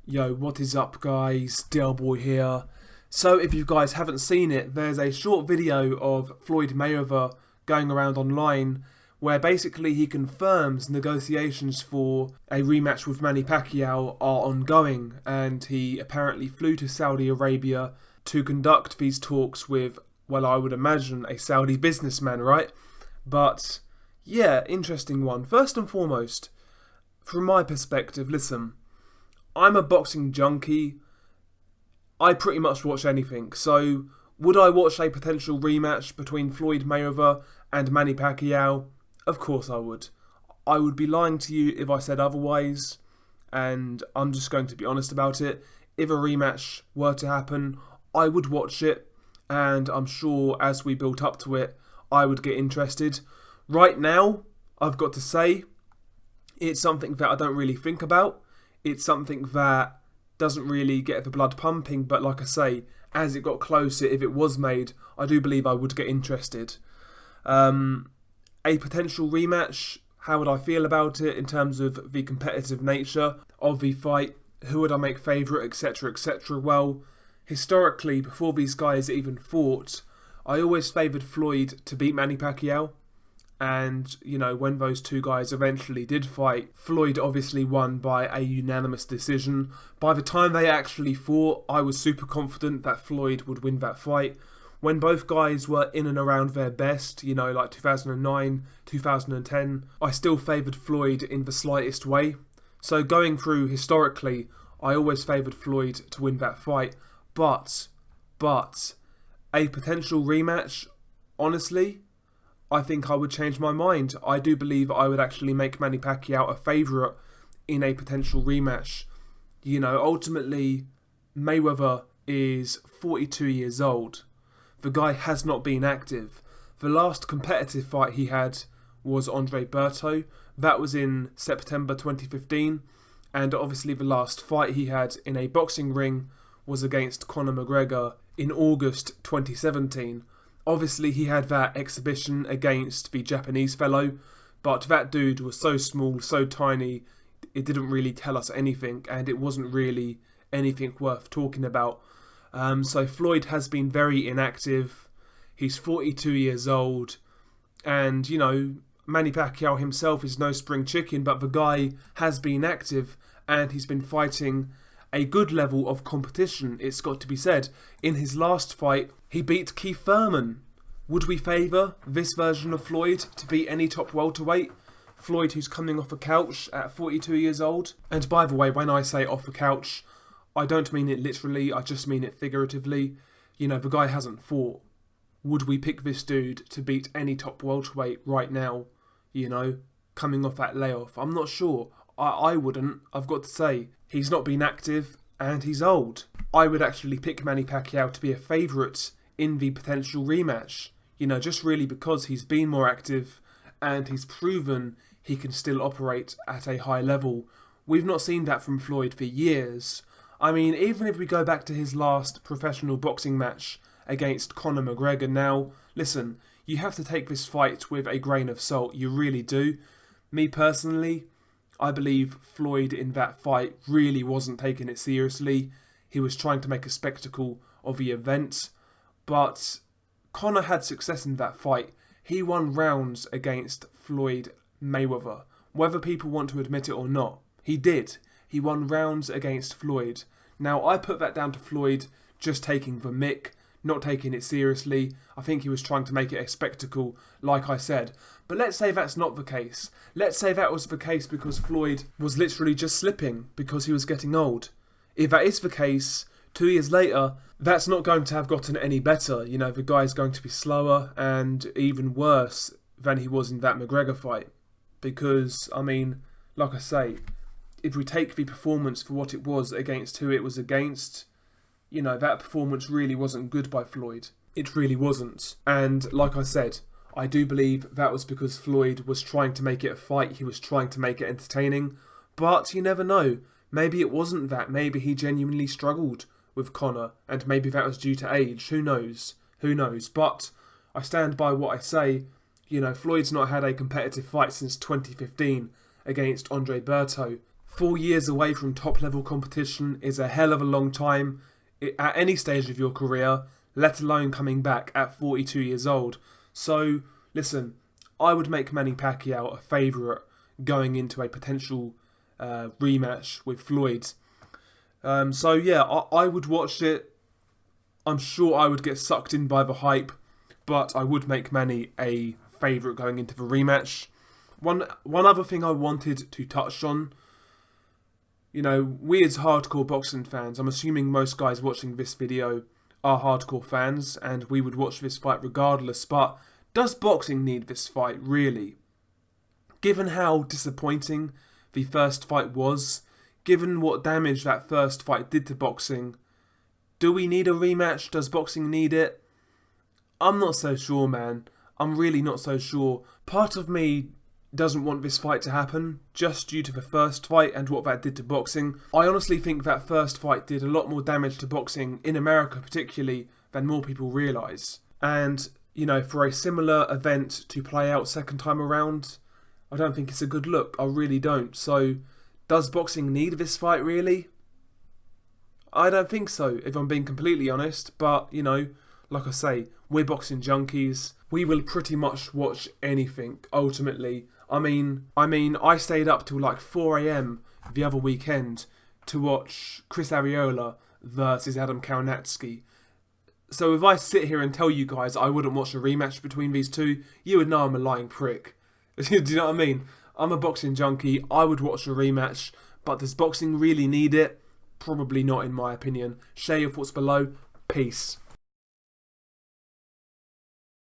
Yo, what is up guys, Boy here. So if you guys haven't seen it, there's a short video of Floyd Mayweather going around online where basically he confirms negotiations for a rematch with Manny Pacquiao are ongoing, and he apparently flew to Saudi Arabia to conduct these talks with, well, I would imagine a Saudi businessman, right? But yeah, interesting one. First and foremost, from my perspective, listen, I'm a boxing junkie. I pretty much watch anything. So, would I watch a potential rematch between Floyd Mayweather and Manny Pacquiao? Of course I would. I would be lying to you if I said otherwise, and I'm just going to be honest about it. If a rematch were to happen, I would watch it, and I'm sure as we built up to it, I would get interested. Right now, I've got to say, it's something that I don't really think about. It's something that doesn't really get the blood pumping, but like I say, as it got closer, if it was made, I do believe I would get interested. A potential rematch, how would I feel about it in terms of the competitive nature of the fight? Who would I make favourite, etc, etc? Well, historically, before these guys even fought, I always favoured Floyd to beat Manny Pacquiao. And, you know, when those two guys eventually did fight, Floyd obviously won by a unanimous decision. By the time they actually fought, I was super confident that Floyd would win that fight. When both guys were in and around their best, you know, like 2009, 2010, I still favoured Floyd in the slightest way. So going through historically, I always favoured Floyd to win that fight. But, a potential rematch, honestly, I think I would change my mind. I do believe I would actually make Manny Pacquiao a favourite in a potential rematch. You know, ultimately, Mayweather is 42 years old. The guy has not been active. The last competitive fight he had was Andre Berto. That was in September 2015. And obviously the last fight he had in a boxing ring was against Conor McGregor in August 2017. Obviously, he had that exhibition against the Japanese fellow, but that dude was so small, so tiny, it didn't really tell us anything, and it wasn't really anything worth talking about. So Floyd has been very inactive. He's 42 years old, and, you know, Manny Pacquiao himself is no spring chicken, but the guy has been active, and he's been fighting a good level of competition, it's got to be said. In his last fight, he beat Keith Thurman. Would we favour this version of Floyd to beat any top welterweight? Floyd, who's coming off a couch at 42 years old. And by the way, when I say off a couch, I don't mean it literally, I just mean it figuratively. You know, the guy hasn't fought. Would we pick this dude to beat any top welterweight right now? You know, coming off that layoff? I'm not sure. I wouldn't, I've got to say. He's not been active, and he's old. I would actually pick Manny Pacquiao to be a favourite in the potential rematch. You know, just really because he's been more active, and he's proven he can still operate at a high level. We've not seen that from Floyd for years. I mean, even if we go back to his last professional boxing match against Conor McGregor now, listen, you have to take this fight with a grain of salt, you really do. Me personally, I believe Floyd in that fight really wasn't taking it seriously. He was trying to make a spectacle of the event. But Conor had success in that fight. He won rounds against Floyd Mayweather. Whether people want to admit it or not, he did. He won rounds against Floyd. Now, I put that down to Floyd just taking the mick, not taking it seriously. I think he was trying to make it a spectacle, like I said. But let's say that's not the case. Let's say that was the case because Floyd was literally just slipping because he was getting old. If that is the case, 2 years later, that's not going to have gotten any better. You know, the guy's going to be slower and even worse than he was in that McGregor fight. Because, I mean, like I say, if we take the performance for what it was against who it was against, you know, that performance really wasn't good by Floyd. It really wasn't. And like I said, I do believe that was because Floyd was trying to make it a fight. He was trying to make it entertaining. But you never know. Maybe it wasn't that. Maybe he genuinely struggled with Conor. And maybe that was due to age. Who knows? Who knows? But I stand by what I say. You know, Floyd's not had a competitive fight since 2015 against Andre Berto. 4 years away from top level competition is a hell of a long time at any stage of your career, let alone coming back at 42 years old. So, listen, I would make Manny Pacquiao a favourite going into a potential rematch with Floyd. So yeah, I would watch it. I'm sure I would get sucked in by the hype, but I would make Manny a favourite going into the rematch. One other thing I wanted to touch on, you know, we as hardcore boxing fans, I'm assuming most guys watching this video are hardcore fans, and we would watch this fight regardless, but does boxing need this fight, really? Given how disappointing the first fight was, given what damage that first fight did to boxing, do we need a rematch? Does boxing need it? I'm not so sure, man. I'm really not so sure. Part of me doesn't want this fight to happen, just due to the first fight and what that did to boxing. I honestly think that first fight did a lot more damage to boxing, in America particularly, than more people realise. And, you know, for a similar event to play out second time around, I don't think it's a good look. I really don't. So, does boxing need this fight, really? I don't think so, if I'm being completely honest. But, you know, like I say, we're boxing junkies. We will pretty much watch anything, ultimately. I mean, I stayed up till like 4 AM the other weekend to watch Chris Arreola versus Adam Kaunatski. So if I sit here and tell you guys I wouldn't watch a rematch between these two, you would know I'm a lying prick. Do you know what I mean? I'm a boxing junkie. I would watch a rematch, but does boxing really need it? Probably not, in my opinion. Share your thoughts below. Peace.